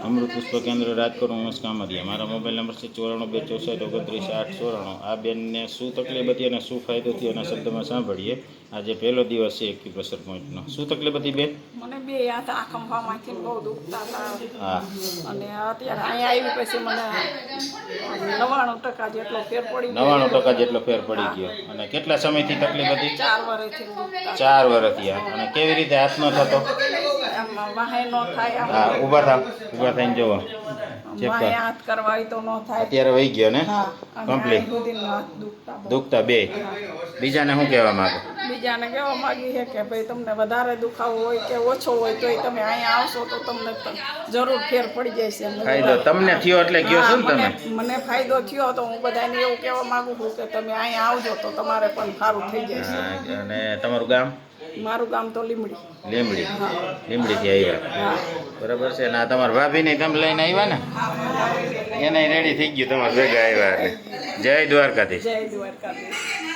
અમૃત પુષ્પ કેન્દ્ર રાજકોટ ઉમેશ કામરિયા. મારા મોબાઈલ નંબર છે 94 264 29 8 94. આ બેનને શું તકલીફ હતી અને શું ફાયદો થયો એના શબ્દમાં સાંભળીએ. આજે પહેલો દિવસ છે એક્યુપ્રેશર પોઈન્ટનો. શું તકલીફ હતી બેન? મને બે હાથ આ ખંભામાંથી બહુ દુખતા હતા. હા. અને અત્યારે અહીંયા આવી પછી મને 99% જેટલો ફેર પડી ગયો. 99% જેટલો ફેર પડી ગયો. અને કેટલા સમયથી તકલીફ હતી? 4 વર્ષથી દુખતા. 4 વર્ષથી. અને કેવી રીતે હાથ ન થતો? આમ વાહે ન થાય. હા, ઊભા થઈને જોવો. વાહે હાથ કરવા તો ન થાય. અત્યારે વહી ગયો ને? હા. કમ્પ્લીટ. હાથ દુખતા બહુ. દુખતા બે. બીજાને શું કહેવા માંગો? બીજાને કહેવા માંગી છે કે ભાઈ તમને વધારે દુખાવો હોય કે ઓછો હોય તોય તમે અહીંયા આવશો તો તમને જરૂર ફેર પડી જાય છે. ફાયદો તમને થયો એટલે ગયો છો ને તમે? મને ફાયદો થયો તો હું બધાને એવું કહેવા માંગુ છું કે તમે અહીંયા આવજો તો તમારે પણ સારું થઈ જાય છે. અને તમારું ગામ? મારું ગામ તો લીમડી. લીમડીથી આવ્યા. બરાબર છે. ને આ તમારા ભાભીને તમે લઈને આવ્યા ને? એને રેડી થઈ ગયું તમારે ભેગા આવ્યા એટલે. જય દ્વારકાધીશ. જય દ્વારકાધીશ.